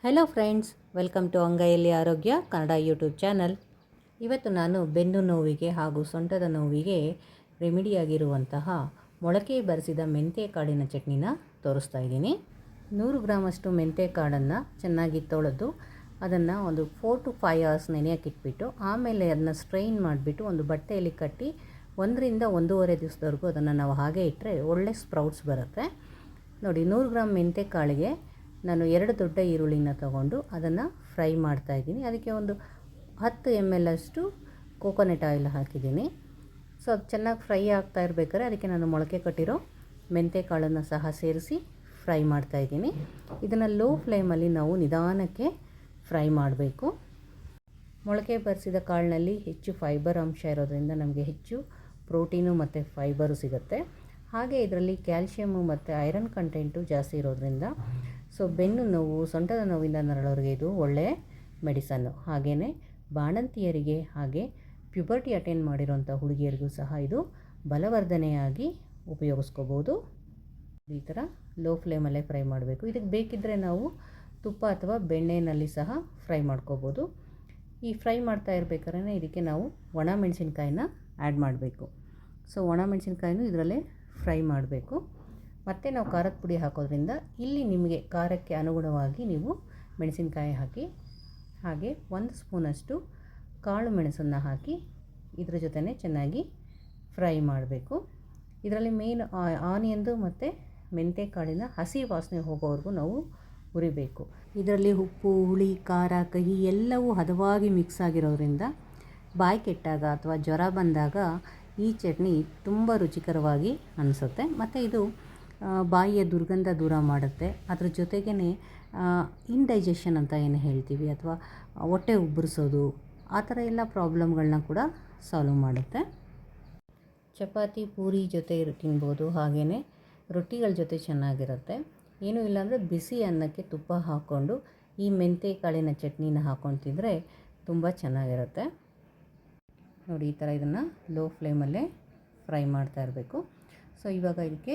Hello friends, welcome to ಅಂಗೈಯಲ್ಲಿ ಆರೋಗ್ಯ Kannada YouTube channel. ಇವತ್ತು ನಾನು ಬೆನ್ನು ನೋವಿಗೆ ಹಾಗೂ ಸೊಂಟದ ನೋವಿಗೆ ರೆಮಿಡಿಯಾಗಿರುವಂತಹ ಮೊಳಕೆ ಬರಿಸಿದ ಮೆಂತ್ಯಕಾಳಿನ ಚಟ್ನಿನ ತೋರಿಸ್ತಾ ಇದ್ದೀನಿ. 100 ಗ್ರಾಮಷ್ಟು ಮೆಂತ್ಯಕಾಳನ್ನು ಚೆನ್ನಾಗಿ ತೊಳೆದು ಅದನ್ನು ಒಂದು 4 to 5 hours ನೆನೆಯೋಕ್ಕಿಟ್ಬಿಟ್ಟು ಆಮೇಲೆ ಅದನ್ನು ಸ್ಟ್ರೈನ್ ಮಾಡಿಬಿಟ್ಟು ಒಂದು ಬಟ್ಟೆಯಲ್ಲಿ ಕಟ್ಟಿ 1 ರಿಂದ 1.5 ದಿವಸದವರೆಗೂ ಅದನ್ನು ನಾವು ಹಾಗೆ ಇಟ್ಟರೆ ಒಳ್ಳೆ ಸ್ಪ್ರೌಟ್ಸ್ ಬರುತ್ತೆ. ನೋಡಿ, 100 ಗ್ರಾಮ್ ಮೆಂತ್ಯಕಾಳಿಗೆ ನಾನು 2 ದೊಡ್ಡ ಈರುಳ್ಳಿನ ತೊಗೊಂಡು ಅದನ್ನು ಫ್ರೈ ಮಾಡ್ತಾಯಿದ್ದೀನಿ. ಅದಕ್ಕೆ ಒಂದು 10 ml ಅಷ್ಟು ಕೋಕೋನಟ್ ಆಯಿಲ್ ಹಾಕಿದ್ದೀನಿ. ಸೊ ಅದು ಚೆನ್ನಾಗಿ ಫ್ರೈ ಆಗ್ತಾ ಇರಬೇಕಾದ್ರೆ ಅದಕ್ಕೆ ನಾನು ಮೊಳಕೆ ಕಟ್ಟಿರೋ ಮೆಂತ್ಯಕಾಳನ್ನು ಸಹ ಸೇರಿಸಿ ಫ್ರೈ ಮಾಡ್ತಾಯಿದ್ದೀನಿ. ಇದನ್ನು ಲೋ ಫ್ಲೇಮಲ್ಲಿ ನಾವು ನಿಧಾನಕ್ಕೆ ಫ್ರೈ ಮಾಡಬೇಕು. ಮೊಳಕೆ ಬರಿಸಿದ ಕಾಳಿನಲ್ಲಿ ಹೆಚ್ಚು ಫೈಬರ್ ಅಂಶ ಇರೋದ್ರಿಂದ ನಮಗೆ ಹೆಚ್ಚು ಪ್ರೋಟೀನು ಮತ್ತು ಫೈಬರು ಸಿಗುತ್ತೆ. ಹಾಗೆ ಇದರಲ್ಲಿ ಕ್ಯಾಲ್ಶಿಯಮ್ಮು ಮತ್ತು ಐರನ್ ಕಂಟೆಂಟು ಜಾಸ್ತಿ ಇರೋದ್ರಿಂದ ಸೊ ಬೆನ್ನು ನೋವು, ಸೊಂಟದ ನೋವಿಂದ ನರಳೋರಿಗೆ ಇದು ಒಳ್ಳೆಯ ಮೆಡಿಸನ್ನು. ಹಾಗೆಯೇ ಬಾಣಂತಿಯರಿಗೆ ಹಾಗೆ ಪ್ಯುಬರ್ಟಿ ಅಟೆಂಡ್ ಮಾಡಿರೋಂಥ ಹುಡುಗಿಯರಿಗೂ ಸಹ ಇದು ಬಲವರ್ಧನೆಯಾಗಿ ಉಪಯೋಗಿಸ್ಕೋಬೋದು. ಈ ಥರ ಲೋ ಫ್ಲೇಮಲ್ಲೇ ಫ್ರೈ ಮಾಡಬೇಕು. ಇದಕ್ಕೆ ಬೇಕಿದ್ದರೆ ನಾವು ತುಪ್ಪ ಅಥವಾ ಬೆಣ್ಣೆಯಲ್ಲಿ ಸಹ ಫ್ರೈ ಮಾಡ್ಕೋಬೋದು. ಈ ಫ್ರೈ ಮಾಡ್ತಾ ಇರಬೇಕಾದ್ರೆ ಇದಕ್ಕೆ ನಾವು ಒಣ ಮೆಣಸಿನ್ಕಾಯಿನ ಆ್ಯಡ್ ಮಾಡಬೇಕು. ಸೊ ಒಣ ಮೆಣಸಿನ್ಕಾಯಿನೂ ಇದರಲ್ಲೇ ಫ್ರೈ ಮಾಡಬೇಕು. ಮತ್ತು ನಾವು ಖಾರದ ಪುಡಿ ಹಾಕೋದ್ರಿಂದ ಇಲ್ಲಿ ನಿಮಗೆ ಖಾರಕ್ಕೆ ಅನುಗುಣವಾಗಿ ನೀವು ಮೆಣಸಿನ್ಕಾಯಿ ಹಾಕಿ, ಹಾಗೆ 1 ಸ್ಪೂನಷ್ಟು ಕಾಳು ಮೆಣಸನ್ನು ಹಾಕಿ ಇದ್ರ ಜೊತೆ ಚೆನ್ನಾಗಿ ಫ್ರೈ ಮಾಡಬೇಕು. ಇದರಲ್ಲಿ ಮೇನ್ ಆನಿಯನ್ದು ಮತ್ತು ಮೆಂತ್ಯಕಾಳಿನ ಹಸಿ ವಾಸನೆ ಹೋಗೋವರೆಗೂ ನಾವು ಹುರಿಬೇಕು. ಇದರಲ್ಲಿ ಉಪ್ಪು, ಹುಳಿ, ಖಾರ, ಕಹಿ ಎಲ್ಲವೂ ಹದವಾಗಿ ಮಿಕ್ಸ್ ಆಗಿರೋದ್ರಿಂದ ಬಾಯಿ ಕೆಟ್ಟಾಗ ಅಥವಾ ಜ್ವರ ಬಂದಾಗ ಈ ಚಟ್ನಿ ತುಂಬ ರುಚಿಕರವಾಗಿ ಅನಿಸುತ್ತೆ. ಮತ್ತು ಇದು ಬಾಯಿಯ ದುರ್ಗಂಧ ದೂರ ಮಾಡುತ್ತೆ. ಅದ್ರ ಜೊತೆಗೇ ಇಂಡೈಜೆಷನ್ ಅಂತ ಏನು ಹೇಳ್ತೀವಿ ಅಥವಾ ಹೊಟ್ಟೆ ಉಬ್ಬರಿಸೋದು ಆ ಥರ ಎಲ್ಲ ಪ್ರಾಬ್ಲಮ್ಗಳನ್ನ ಕೂಡ ಸಾಲ್ವ್ ಮಾಡುತ್ತೆ. ಚಪಾತಿ, ಪೂರಿ ಜೊತೆ ತಿನ್ಬೋದು. ಹಾಗೆಯೇ ರೊಟ್ಟಿಗಳ ಜೊತೆ ಚೆನ್ನಾಗಿರುತ್ತೆ. ಏನೂ ಇಲ್ಲಾಂದರೆ ಬಿಸಿ ಅನ್ನಕ್ಕೆ ತುಪ್ಪ ಹಾಕ್ಕೊಂಡು ಈ ಮೆಂತ್ಯಕಾಳಿನ ಚಟ್ನಿನ ಹಾಕ್ಕೊಂಡು ತಿಂದರೆ ತುಂಬ ಚೆನ್ನಾಗಿರುತ್ತೆ. ನೋಡಿ, ಈ ಥರ ಇದನ್ನು ಲೋ ಫ್ಲೇಮಲ್ಲೇ ಫ್ರೈ ಮಾಡ್ತಾ ಇರಬೇಕು. ಸೊ ಇವಾಗ ಇದಕ್ಕೆ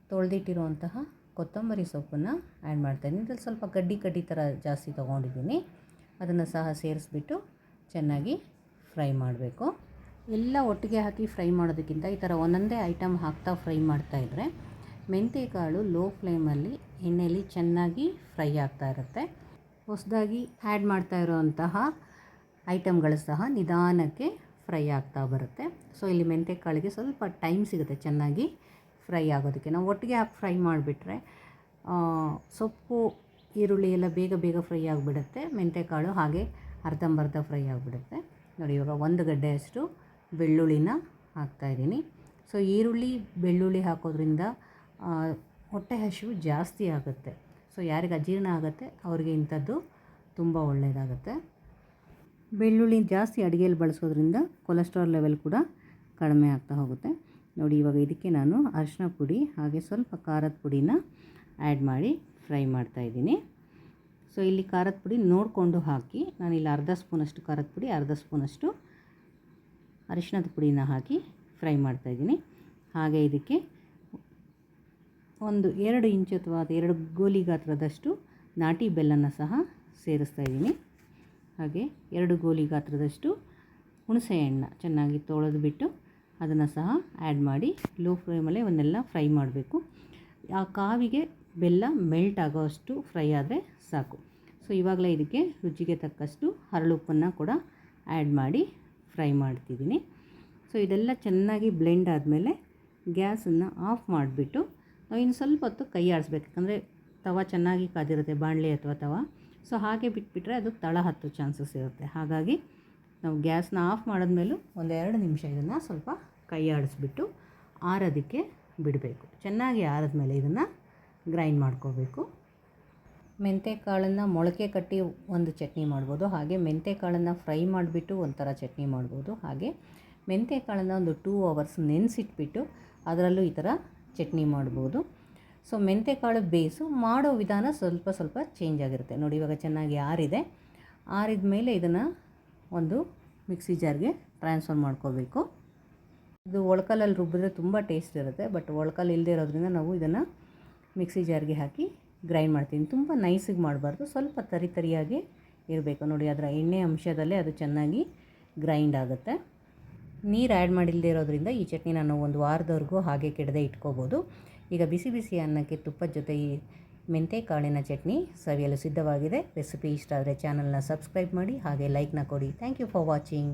ತೊಳೆದಿಟ್ಟಿರುವಂತಹ ಕೊತ್ತಂಬರಿ ಸೊಪ್ಪನ್ನು ಆ್ಯಡ್ ಮಾಡ್ತಾಯಿದ್ದೀನಿ. ಇದರಲ್ಲಿ ಸ್ವಲ್ಪ ಕಡ್ಡಿ ಥರ ಜಾಸ್ತಿ ತೊಗೊಂಡಿದ್ದೀನಿ. ಅದನ್ನು ಸಹ ಸೇರಿಸ್ಬಿಟ್ಟು ಚೆನ್ನಾಗಿ ಫ್ರೈ ಮಾಡಬೇಕು. ಎಲ್ಲ ಒಟ್ಟಿಗೆ ಹಾಕಿ ಫ್ರೈ ಮಾಡೋದಕ್ಕಿಂತ ಈ ಥರ ಒಂದೊಂದೇ ಐಟಮ್ ಹಾಕ್ತಾ ಫ್ರೈ ಮಾಡ್ತಾಯಿದ್ರೆ ಮೆಂತ್ಯಕಾಳು ಲೋ ಫ್ಲೇಮಲ್ಲಿ ಎಣ್ಣೆಯಲ್ಲಿ ಚೆನ್ನಾಗಿ ಫ್ರೈ ಆಗ್ತಾ ಇರುತ್ತೆ. ಹೊಸದಾಗಿ ಆ್ಯಡ್ ಮಾಡ್ತಾ ಇರೋವಂತಹ ಐಟಮ್ಗಳು ಸಹ ನಿಧಾನಕ್ಕೆ ಫ್ರೈ ಆಗ್ತಾ ಬರುತ್ತೆ. ಸೊ ಇಲ್ಲಿ ಮೆಂತ್ಯಕಾಳಿಗೆ ಸ್ವಲ್ಪ ಟೈಮ್ ಸಿಗುತ್ತೆ ಚೆನ್ನಾಗಿ ಫ್ರೈ ಆಗೋದಕ್ಕೆ. ನಾವು ಒಟ್ಟಿಗೆ ಹಾಕಿ ಫ್ರೈ ಮಾಡಿಬಿಟ್ರೆ ಸೊಪ್ಪು, ಈರುಳ್ಳಿ ಎಲ್ಲ ಬೇಗ ಫ್ರೈ ಆಗಿಬಿಡುತ್ತೆ. ಮೆಂತ್ಯಕಾಳು ಹಾಗೆ ಅರ್ಧಂಬರ್ಧ ಫ್ರೈ ಆಗಿಬಿಡುತ್ತೆ. ನೋಡಿ, ಇವಾಗ 1 ಗಡ್ಡೆಯಷ್ಟು ಬೆಳ್ಳುಳ್ಳಿನ ಹಾಕ್ತಾಯಿದ್ದೀನಿ. ಸೊ ಈರುಳ್ಳಿ, ಬೆಳ್ಳುಳ್ಳಿ ಹಾಕೋದ್ರಿಂದ ಹೊಟ್ಟೆ ಹಸಿವು ಜಾಸ್ತಿ ಆಗುತ್ತೆ. ಸೊ ಯಾರಿಗೆ ಅಜೀರ್ಣ ಆಗುತ್ತೆ ಅವರಿಗೆ ಇಂಥದ್ದು ತುಂಬ ಒಳ್ಳೆಯದಾಗುತ್ತೆ. ಬೆಳ್ಳುಳ್ಳಿ ಜಾಸ್ತಿ ಅಡುಗೆಯಲ್ಲಿ ಬಳಸೋದ್ರಿಂದ ಕೊಲೆಸ್ಟ್ರಾಲ್ ಲೆವೆಲ್ ಕೂಡ ಕಡಿಮೆ ಆಗ್ತಾ ಹೋಗುತ್ತೆ. ನೋಡಿ, ಇವಾಗ ಇದಕ್ಕೆ ನಾನು ಅರಿಶಿನ ಪುಡಿ ಹಾಗೆ ಸ್ವಲ್ಪ ಖಾರದ ಪುಡಿನ ಆ್ಯಡ್ ಮಾಡಿ ಫ್ರೈ ಮಾಡ್ತಾಯಿದ್ದೀನಿ. ಸೊ ಇಲ್ಲಿ ಖಾರದ ಪುಡಿ ನೋಡಿಕೊಂಡು ಹಾಕಿ. ನಾನಿಲ್ಲಿ ಅರ್ಧ ಸ್ಪೂನಷ್ಟು ಖಾರದ ಪುಡಿ, ಅರ್ಧ ಸ್ಪೂನಷ್ಟು ಅರಿಶಿನದ ಪುಡಿನ ಹಾಕಿ ಫ್ರೈ ಮಾಡ್ತಾಯಿದ್ದೀನಿ. ಹಾಗೆ ಇದಕ್ಕೆ ಒಂದು 2 ಇಂಚು ಅಥವಾ 2 ಗೋಲಿ ಗಾತ್ರದಷ್ಟು ನಾಟಿ ಬೆಲ್ಲನ ಸಹ ಸೇರಿಸ್ತಾಯಿದ್ದೀನಿ. ಹಾಗೆ 2 ಗೋಲಿ ಗಾತ್ರದಷ್ಟು ಹುಣಸೆ ಹಣ್ಣು ಚೆನ್ನಾಗಿ ತೊಳೆದುಬಿಟ್ಟು ಅದನ್ನು ಸಹ ಆ್ಯಡ್ ಮಾಡಿ ಲೋ ಫ್ಲೇಮಲ್ಲೇ ಅವನ್ನೆಲ್ಲ ಫ್ರೈ ಮಾಡಬೇಕು. ಆ ಕಾವಿಗೆ ಬೆಲ್ಲ ಮೆಲ್ಟ್ ಆಗೋಷ್ಟು ಫ್ರೈ ಆದರೆ ಸಾಕು. ಸೊ ಇವಾಗಲೇ ಇದಕ್ಕೆ ರುಚಿಗೆ ತಕ್ಕಷ್ಟು ಹರಳುಪ್ಪನ್ನು ಕೂಡ ಆ್ಯಡ್ ಮಾಡಿ ಫ್ರೈ ಮಾಡ್ತಿದ್ದೀನಿ. ಸೊ ಇದೆಲ್ಲ ಚೆನ್ನಾಗಿ ಬ್ಲೆಂಡ್ ಆದಮೇಲೆ ಗ್ಯಾಸನ್ನು ಆಫ್ ಮಾಡಿಬಿಟ್ಟು ನಾವು ಇನ್ನು ಸ್ವಲ್ಪ ಹೊತ್ತು ಕೈ ಆಡಿಸ್ಬೇಕು. ಯಾಕಂದರೆ ತವ ಚೆನ್ನಾಗಿ ಕಾದಿರುತ್ತೆ, ಬಾಣಲೆ ಅಥವಾ ತವ. ಸೊ ಹಾಗೆ ಬಿಟ್ಬಿಟ್ರೆ ಅದು ತಳ ಹತ್ತೋ ಚಾನ್ಸಸ್ ಇರುತ್ತೆ. ಹಾಗಾಗಿ ನಾವು ಗ್ಯಾಸ್ನ ಆಫ್ ಮಾಡಿದ್ಮೇಲೂ 1-2 ನಿಮಿಷ ಇದನ್ನು ಸ್ವಲ್ಪ ಕೈ ಆಡಿಸ್ಬಿಟ್ಟು ಆರೋದಕ್ಕೆ ಬಿಡಬೇಕು. ಚೆನ್ನಾಗಿ ಆರಿದ್ಮೇಲೆ ಇದನ್ನು ಗ್ರೈಂಡ್ ಮಾಡ್ಕೋಬೇಕು. ಮೆಂತ್ಯಕಾಳನ್ನು ಮೊಳಕೆ ಕಟ್ಟಿ ಒಂದು ಚಟ್ನಿ ಮಾಡ್ಬೋದು. ಹಾಗೆ ಮೆಂತ್ಯಕಾಳನ್ನು ಫ್ರೈ ಮಾಡಿಬಿಟ್ಟು ಒಂಥರ ಚಟ್ನಿ ಮಾಡ್ಬೋದು. ಹಾಗೆ ಮೆಂತ್ಯಕಾಳನ್ನು ಒಂದು 2 hours ನೆನೆಸಿಟ್ಬಿಟ್ಟು ಅದರಲ್ಲೂ ಈ ಥರ ಚಟ್ನಿ ಮಾಡ್ಬೋದು. ಸೊ ಮೆಂತ್ಯಕಾಳು ಬೇಸು ಮಾಡೋ ವಿಧಾನ ಸ್ವಲ್ಪ ಚೇಂಜ್ ಆಗಿರುತ್ತೆ. ನೋಡಿ, ಇವಾಗ ಚೆನ್ನಾಗಿ ಆರಿದ ಮೇಲೆ ಇದನ್ನು ಒಂದು ಮಿಕ್ಸಿ ಜಾರ್ಗೆ ಟ್ರಾನ್ಸ್ಫರ್ ಮಾಡ್ಕೋಬೇಕು. ಇದು ಒಳ್ಕಲ್ಲಲ್ಲಿ ರುಬ್ಬಿದ್ರೆ ತುಂಬ ಟೇಸ್ಟ್ ಇರುತ್ತೆ. ಬಟ್ ಒಳ್ಕಲ್ಲು ಇಲ್ಲದೆ ಇರೋದ್ರಿಂದ ನಾವು ಇದನ್ನು ಮಿಕ್ಸಿ ಜಾರ್ಗೆ ಹಾಕಿ ಗ್ರೈಂಡ್ ಮಾಡ್ತೀನಿ. ತುಂಬ ನೈಸಿಗೆ ಮಾಡಬಾರ್ದು, ಸ್ವಲ್ಪ ತರಿಯಾಗಿ ಇರಬೇಕು. ನೋಡಿ, ಅದರ ಎಣ್ಣೆ ಅಂಶದಲ್ಲೇ ಅದು ಚೆನ್ನಾಗಿ ಗ್ರೈಂಡ್ ಆಗುತ್ತೆ. ನೀರು ಆ್ಯಡ್ ಮಾಡಿಲ್ಲದೆ ಇರೋದ್ರಿಂದ ಈ ಚಟ್ನಿ ನಾನು ಒಂದು ವಾರದವರೆಗೂ ಹಾಗೆ ಕೆಡದೆ ಇಟ್ಕೋಬೋದು. ಈಗ ಬಿಸಿ ಬಿಸಿ ಅನ್ನಕ್ಕೆ ತುಪ್ಪದ ಜೊತೆ ಈ ಮೆಂತೆ ಕಾಳಿನ ಚಟ್ನಿ ಸವಿಯಲು ಸಿದ್ಧವಾಗಿದೆ. ರೆಸಿಪಿ ಇಷ್ಟ ಆದರೆ ಚಾನಲ್ನ ಸಬ್ಸ್ಕ್ರೈಬ್ ಮಾಡಿ, ಹಾಗೆ ಲೈಕ್ನ ಕೊಡಿ. Thank you for watching.